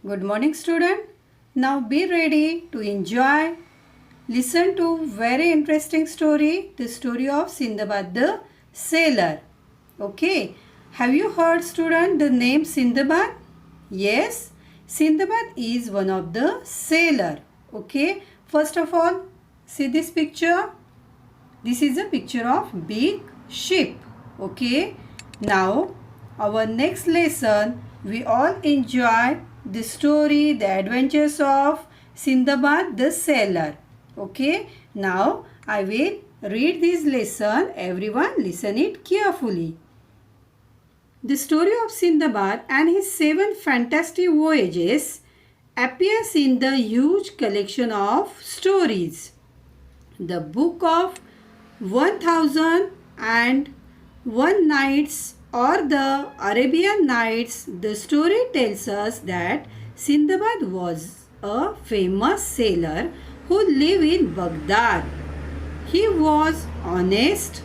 Good morning, student. Now be ready to enjoy. Listen to very interesting story. The story of Sindbad the sailor. Okay. Have you heard, student, the name Sindbad? Yes. Sindbad is one of the sailor. Okay. First of all, see this picture. This is a picture of big ship. Okay. Now, our next lesson, we all enjoy the story, the adventures of Sindbad the sailor. Okay. Now, I will read this lesson. Everyone listen it carefully. The story of Sindbad and his 7 fantastic voyages appears in the huge collection of stories. The book of 1001 Nights or the Arabian Nights, the story tells us that Sindbad was a famous sailor who lived in Baghdad. He was honest,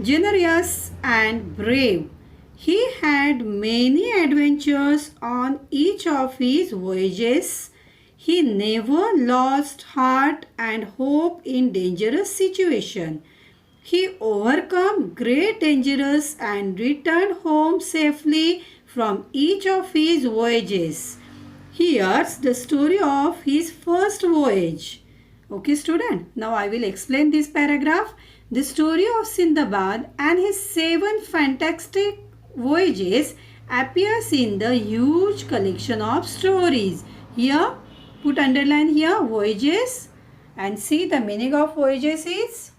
generous and brave. He had many adventures on each of his voyages. He never lost heart and hope in dangerous situation. He overcome great dangers and returned home safely from each of his voyages. Here's the story of his first voyage. Okay, student. Now I will explain this paragraph. The story of Sindbad and his 7 fantastic voyages appears in the huge collection of stories. Here, put underline here voyages and see the meaning of voyages is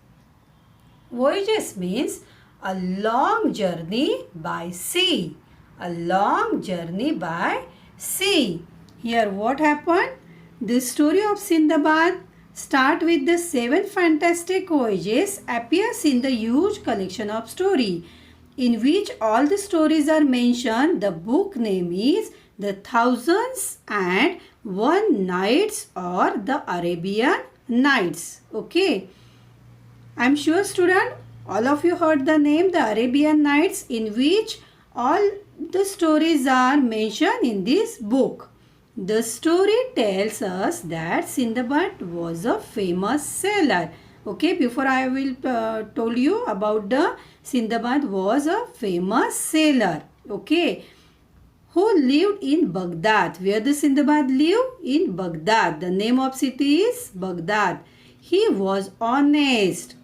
voyages means a long journey by sea. A long journey by sea. Here what happened? The story of Sindbad start with the 7 fantastic voyages appears in the huge collection of story in which all the stories are mentioned. The book name is The Thousands and One Nights or the Arabian Nights. Okay. I am sure, student, all of you heard the name the Arabian Nights, in which all the stories are mentioned in this book. The story tells us that Sindbad was a famous sailor. Okay, before I will told you about the Sindbad was a famous sailor. Okay, who lived in Baghdad. Where the Sindbad lived? In Baghdad. The name of city is Baghdad. He was honest.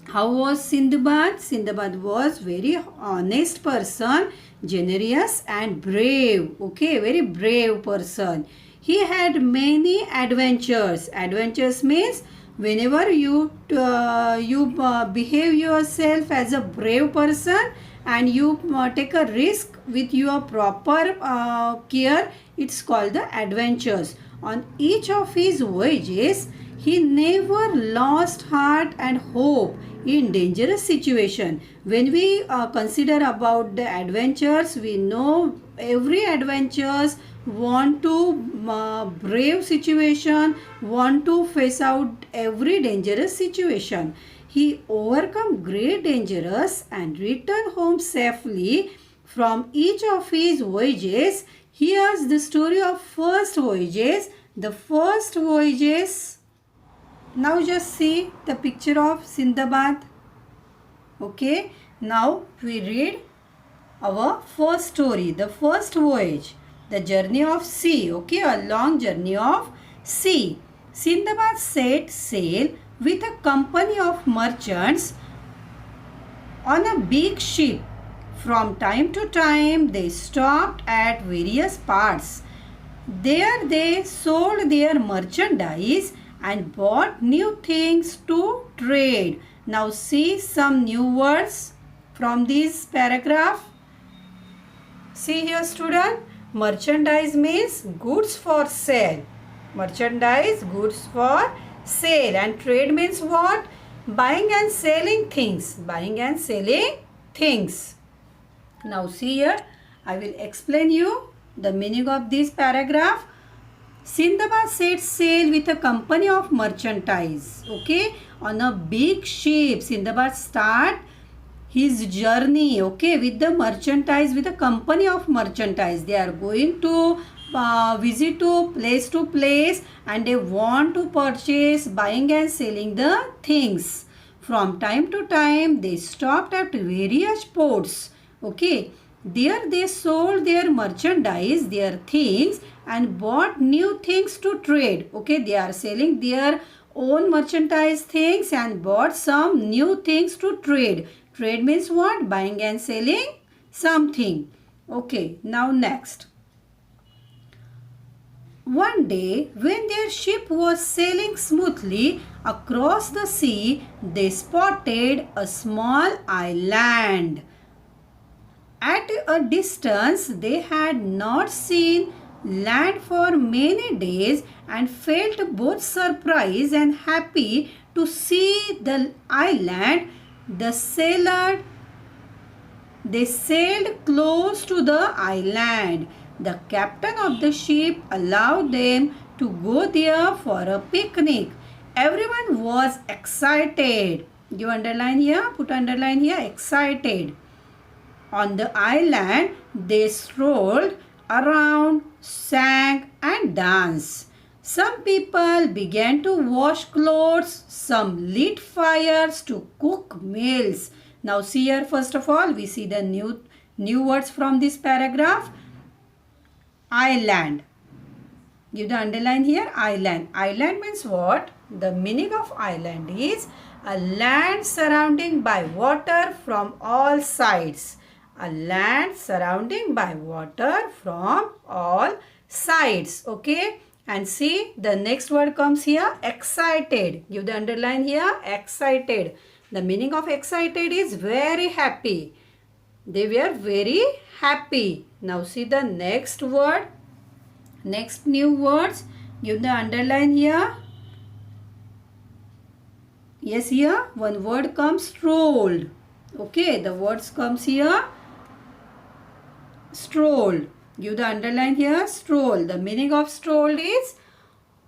How was Sindbad? Sindbad was very honest person, generous and brave. Okay, very brave person. He had many adventures. Adventures means whenever you behave yourself as a brave person and you take a risk with your proper care, it's called the adventures. On each of his voyages, he never lost heart and hope in dangerous situation. When we consider about the adventures, we know every adventures want to brave situation, want to face out every dangerous situation. He overcome great dangers and returned home safely from each of his voyages. Here's the story of first voyages. The first voyages. Now just see the picture of Sindbad. Okay. Now we read our first story. The first voyage. The journey of sea. Okay. A long journey of sea. Sindbad set sail with a company of merchants on a big ship. From time to time they stopped at various parts. There they sold their merchandise and bought new things to trade. Now see some new words from this paragraph. See here, student. Merchandise means goods for sale. Merchandise, goods for sale. And trade means what? Buying and selling things. Buying and selling things. Now see here. I will explain you the meaning of this paragraph. Sindbad set sail with a company of merchandise. Okay. On a big ship. Sindbad start his journey. Okay. With the merchandise. With a company of merchandise. They are going to visit to place, and they want to purchase, buying and selling the things. From time to time they stopped at various ports. Okay, there they sold their merchandise, their things, and bought new things to trade. Okay, they are selling their own merchandise things and bought some new things to trade. Trade means what? Buying and selling something. Okay, now next. One day, when their ship was sailing smoothly across the sea, they spotted a small island. At a distance, they had not seen land for many days and felt both surprised and happy to see the island. The sailor They sailed close to the island. The captain of the ship allowed them to go there for a picnic. Everyone was excited. You underline here, put underline here, excited. On the island, they strolled around, sang and danced. Some people began to wash clothes, some lit fires to cook meals. Now see here, first of all, we see the new words from this paragraph. Island. Give the underline here, island. Island means what? The meaning of island is a land surrounding by water from all sides. A land surrounding by water from all sides. Okay. And see, the next word comes here, excited. Give the underline here, excited. The meaning of excited is very happy. They were very happy. Now see the next word. Next new words. Give the underline here. Yes, here one word comes, strolled. Okay, the words comes here. Strolled. Give the underline here, stroll. The meaning of strolled is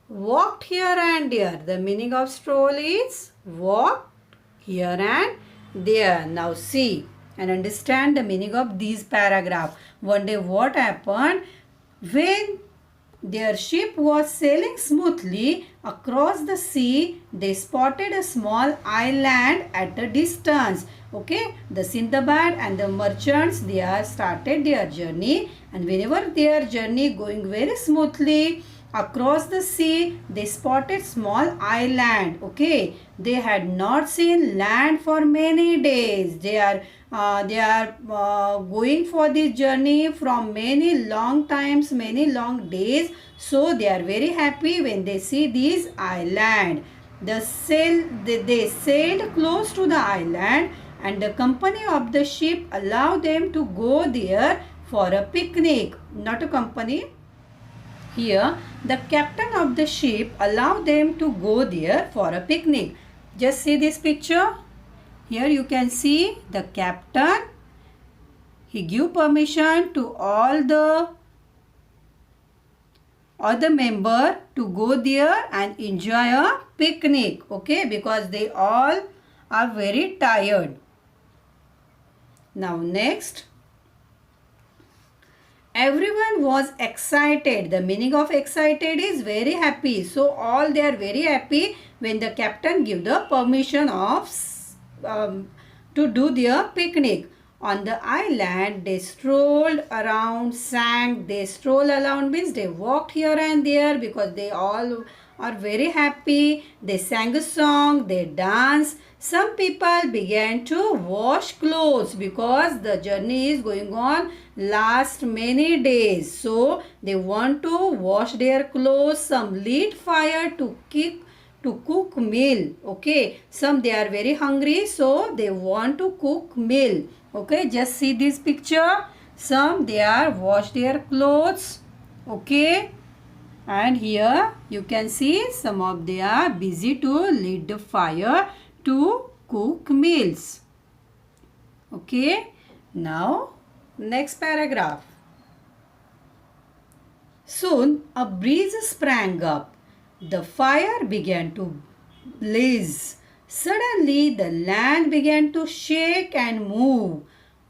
walked here and there. The meaning of stroll is walked here and there. Now see and understand the meaning of these paragraph. One day what happened? When their ship was sailing smoothly across the sea, they spotted a small island at a distance. Okay, the Sindbad and the merchants, they are started their journey, and whenever their journey going very smoothly across the sea, they spotted small island. Okay, they had not seen land for many days. They are going for this journey from many long times, many long days. So they are very happy when they see this island. They sailed close to the island, and the company of the ship allowed them to go there for a picnic. Not a company. Here, the captain of the ship allowed them to go there for a picnic. Just see this picture. Here you can see the captain. He gave permission to all the member to go there and enjoy a picnic. Okay, because they all are very tired. Now next. Everyone was excited. The meaning of excited is very happy. So all they are very happy when the captain give the permission of to do their picnic. On the island, they strolled around, sang. They stroll around means they walked here and there because they all are very happy. They sang a song, they danced. Some people began to wash clothes because the journey is going on last many days. So they want to wash their clothes. Some lit fire to cook meal. Okay, some they are very hungry, so they want to cook meal. Okay, just see this picture. Some they are wash their clothes. Okay, and here you can see some of they are busy to lit the fire to cook meals. Okay, now next paragraph. Soon a breeze sprang up. The fire began to blaze. Suddenly the land began to shake and move.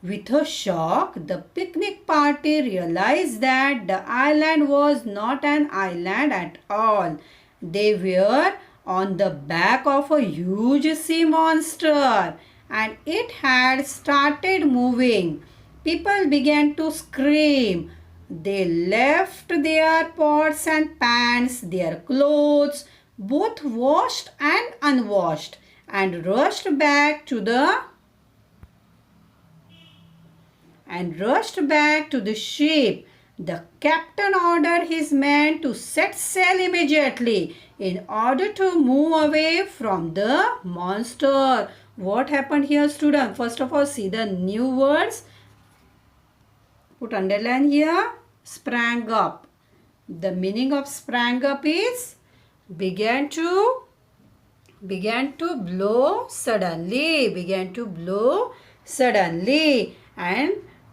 With a shock, the picnic party realized that the island was not an island at all. They were on the back of a huge sea monster and it had started moving. People began to scream. They left their pots and pans, their clothes, both washed and unwashed, and rushed back to the ship. The captain ordered his men to set sail immediately in order to move away from the monster. What happened here, student? First of all, see the new words. Put underline here. Sprang up. The meaning of sprang up is began to blow suddenly, and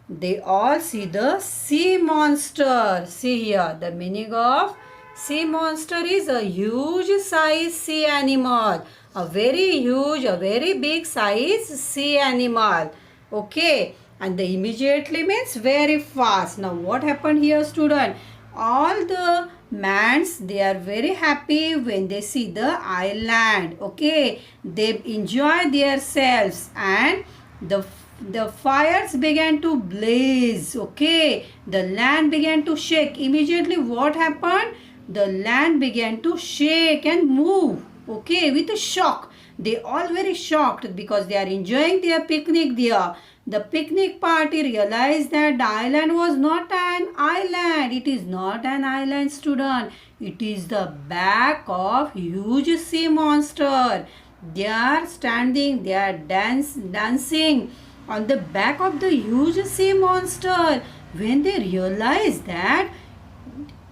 they all see the sea monster. See here, the meaning of sea monster is a huge size sea animal, a very huge, a very big size sea animal. Okay, and the immediately means very fast. Now what happened here, student? All the mans, they are very happy when they see the island. Okay, they enjoy themselves and the fires began to blaze. Okay, the land began to shake. Immediately what happened? The land began to shake and move. Okay, with a shock. They all very shocked because they are enjoying their picnic there. The picnic party realized that the island was not an island. It is not an island, student. It is the back of huge sea monster. They are standing, they are dancing on the back of the huge sea monster. When they realized that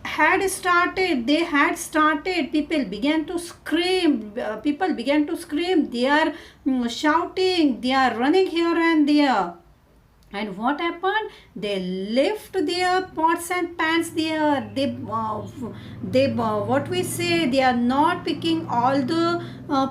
they had started, people began to scream, they are shouting, they are running here and there. And what happened? They left their pots and pans there. What we say, they are not picking all the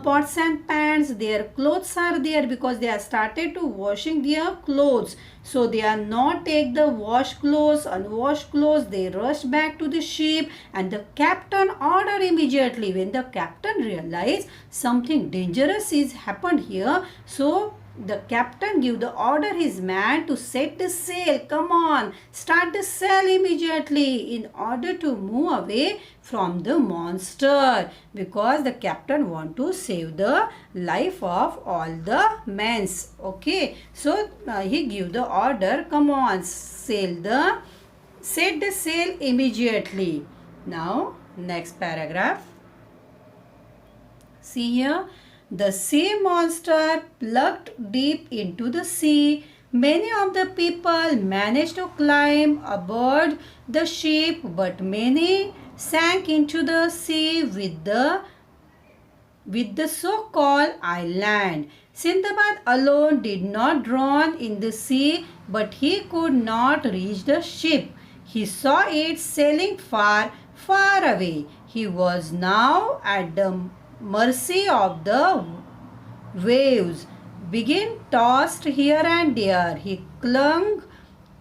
pots and pans. Their clothes are there because they have started to washing their clothes. So they are not take the washed clothes, unwashed clothes. They rush back to the ship, and the captain ordered immediately. When the captain realized something dangerous is happened here, so the captain give the order his man to set the sail. Come on, start the sail immediately in order to move away from the monster, because the captain want to save the life of all the men. Okay, so he give the order, come on, set the sail immediately. Now next paragraph. See here, the sea monster plugged deep into the sea. Many of the people managed to climb aboard the ship, but many sank into the sea with the so-called island. Sindbad alone did not drown in the sea, but he could not reach the ship. He saw it sailing far, far away. He was now at the mercy of the waves, being tossed here and there. He clung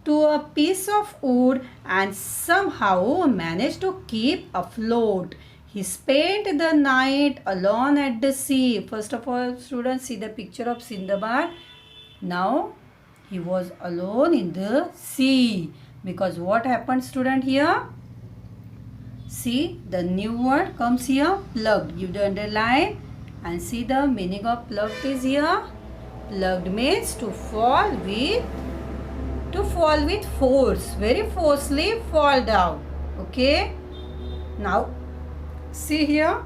to a piece of wood and somehow managed to keep afloat. He spent the night alone at the sea. First of all, students, see the picture of Sindbad. Now he was alone in the sea, because what happened, student, here? See, the new word comes here, plugged. Give the underline and see the meaning of plugged is here. Plugged means to fall with force, very forcefully fall down. Okay. Now see here,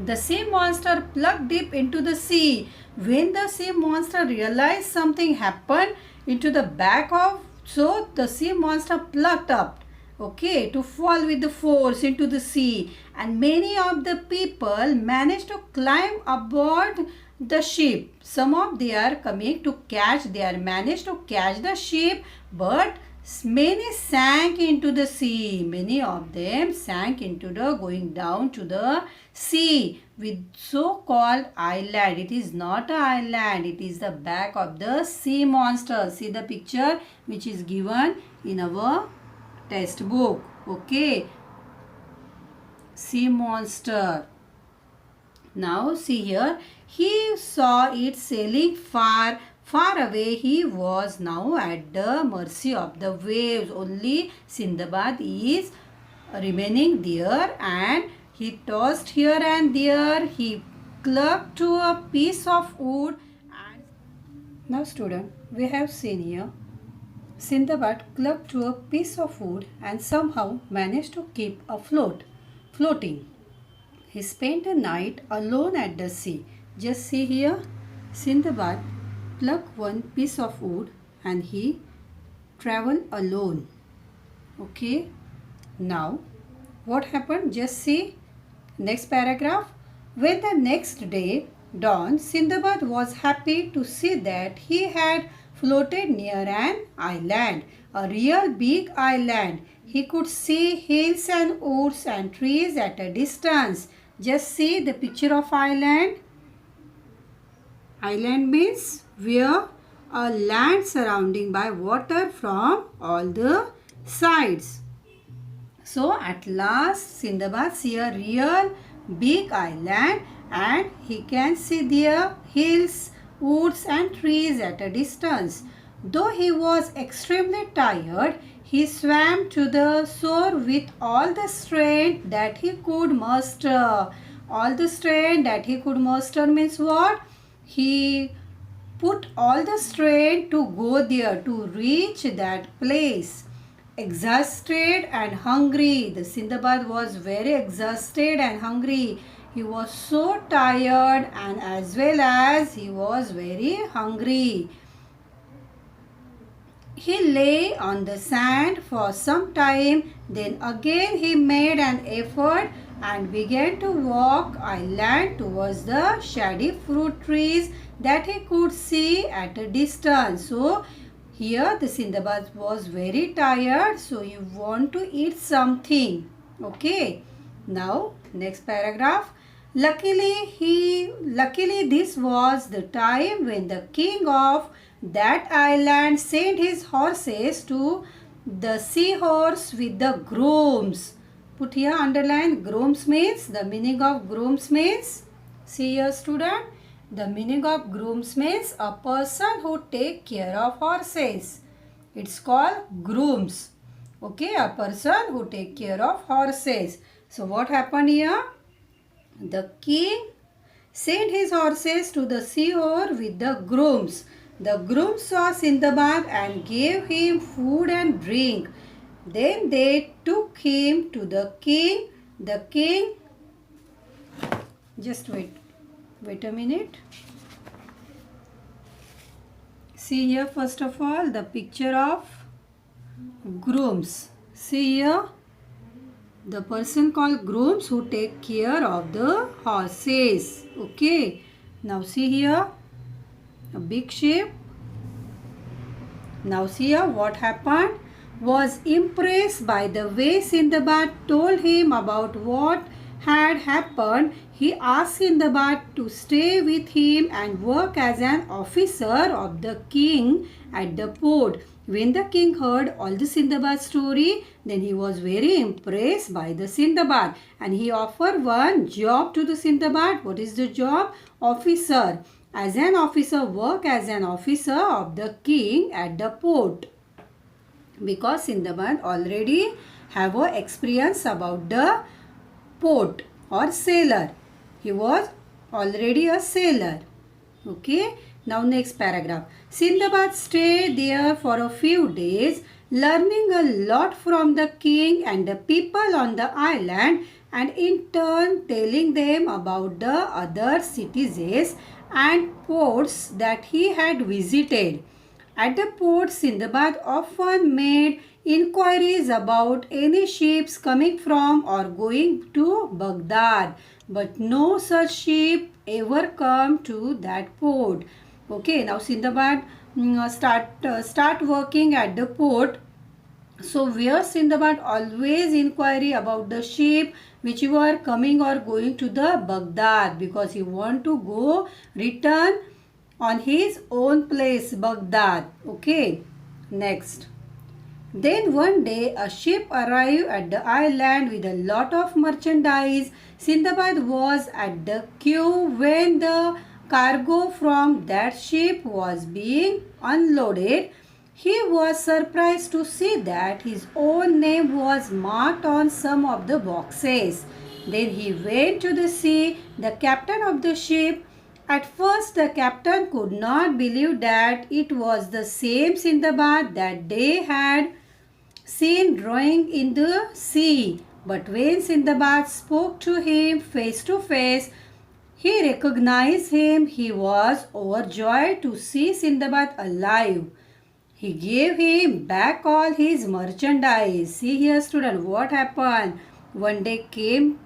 the sea monster plugged deep into the sea. When the sea monster realized something happened into the back of, so the sea monster plugged up, okay, to fall with the force into the sea, and many of the people managed to climb aboard the ship. Some of they are coming to catch, they are managed to catch the ship, but Many sank into the sea. Many of them sank into the going down to the sea with so-called island. It is not an island. It is the back of the sea monster. See the picture which is given in our textbook. Okay. Sea monster. Now see here, he saw it sailing far, far away. He was now at the mercy of the waves. Only Sindbad is remaining there, and he tossed here and there. He clung to a piece of wood. And now student, we have seen here, Sindbad clung to a piece of wood and somehow managed to keep afloat, floating. He spent a night alone at the sea. Just see here, Sindbad plucked one piece of wood and he traveled alone. Okay. Now, what happened? Just see next paragraph. When the next day dawned, Sindbad was happy to see that he had floated near an island, a real big island. He could see hills and woods and trees at a distance. Just see the picture of island. Island means where a land surrounding by water from all the sides. So at last Sindbad see a real big island and he can see there hills, woods and trees at a distance. Though he was extremely tired, he swam to the shore with all the strength that he could muster. All the strength that he could muster means what? He put all the strength to go there, to reach that place. Exhausted and hungry. The Sindbad was very exhausted and hungry. He was so tired and as well as he was very hungry. He lay on the sand for some time, then again he made an effort and began to walk inland towards the shady fruit trees that he could see at a distance. So, here the Sindbad was very tired, so he want to eat something. Okay. Now, next paragraph. Luckily this was the time when the king of that island sent his horses to the seahorse with the grooms. Put here underline, grooms means, the meaning of grooms means, see here student, the meaning of grooms means a person who take care of horses. It's called grooms. Okay, a person who take care of horses. So what happened here? The king sent his horses to the seashore with the grooms. The grooms saw Sindbad and gave him food and drink. Then they took him to the king. The king, just wait a minute. See here first of all the picture of grooms. See here, the person called grooms who take care of the horses. Okay. Now see here, a big ship. Now see here what happened. Was impressed by the way Sindbad told him about what had happened. He asked Sindbad to stay with him and work as an officer of the king at the port. When the king heard all the Sindbad story, then he was very impressed by the Sindbad and he offered one job to the Sindbad. What is the job? Officer. As an officer, work as an officer of the king at the port. Because Sindbad already have a experience about the port or sailor. He was already a sailor. Okay. Now next paragraph. Sindbad stayed there for a few days, learning a lot from the king and the people on the island, and in turn telling them about the other cities and ports that he had visited. At the port, Sindbad often made inquiries about any ships coming from or going to Baghdad, but no such ship ever come to that port. Okay, now Sindbad start working at the port So where Sindbad always inquiry about the ship which were coming or going to the Baghdad, because he want to go return on his own place Baghdad. Okay, next. Then one day a ship arrived at the island with a lot of merchandise. Sindbad was at the queue when the cargo from that ship was being unloaded. He was surprised to see that his own name was marked on some of the boxes. Then he went to see the captain of the ship. At first, the captain could not believe that it was the same Sindbad that they had seen drawing in the sea. But when Sindbad spoke to him face to face, he recognized him. He was overjoyed to see Sindbad alive. He gave him back all his merchandise. See here, student, what happened? One day came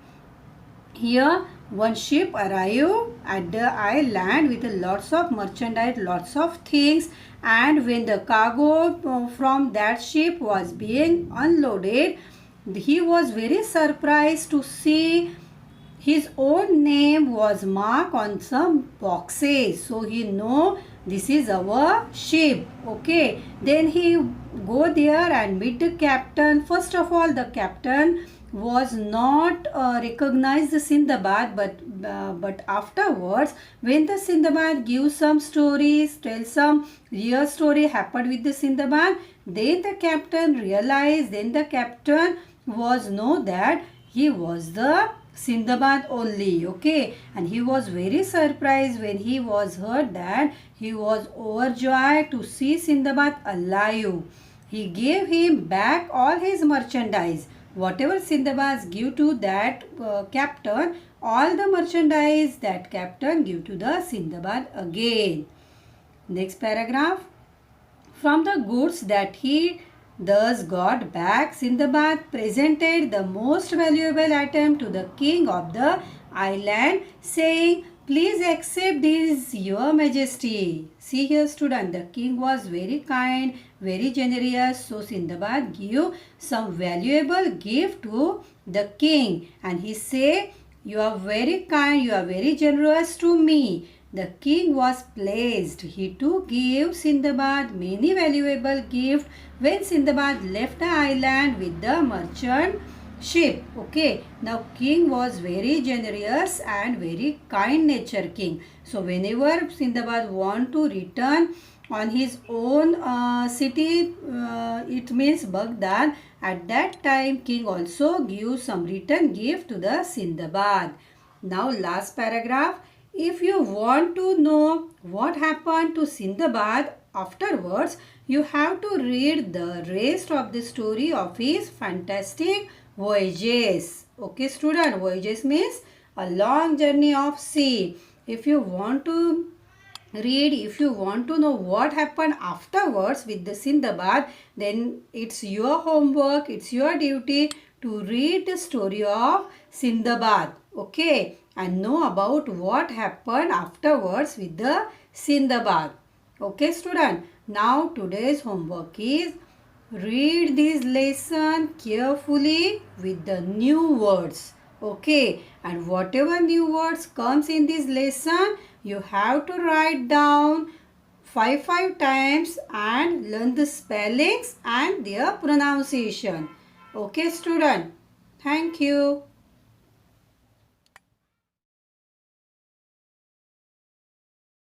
here, one ship arrived at the island with lots of merchandise, lots of things, and when the cargo from that ship was being unloaded, he was very surprised to see his own name was marked on some boxes. So he know this is our ship. Okay, then he go there and meet the captain. First of all, the captain was not recognized the Sindbad, but afterwards when the Sindbad gives some stories, tell some real story happened with the Sindbad, then the captain realized, then the captain was know that he was the Sindbad only. Okay, and he was very surprised when he was heard that. He was overjoyed to see Sindbad alive. He gave him back all his merchandise. Whatever Sindbad give to that captain, all the merchandise that captain give to the Sindbad again. Next paragraph. From the goods that he thus got back, Sindbad presented the most valuable item to the king of the island, saying, "Please accept this, your majesty." See here, student, the king was very kind, very generous. So Sindbad gave some valuable gift to the king, and he said, "You are very kind, you are very generous to me." The king was pleased. He too gave Sindbad many valuable gifts when Sindbad left the island with the merchant ship. Okay, now king was very generous and very kind nature king. So whenever Sindbad want to return on his own city, it means Baghdad, at that time king also gives some return gift to the Sindbad. Now last paragraph. If you want to know what happened to Sindbad afterwards, you have to read the rest of the story of his fantastic voyages. Okay, student, voyages means a long journey of sea. If you want to read, if you want to know what happened afterwards with the Sindbad, then it's your homework, it's your duty to read the story of Sindbad. Okay, and know about what happened afterwards with the Sindbad. Okay, student. Now today's homework is read this lesson carefully with the new words. Okay, and whatever new words comes in this lesson, you have to write down five times and learn the spellings and their pronunciation. Okay, student. Thank you.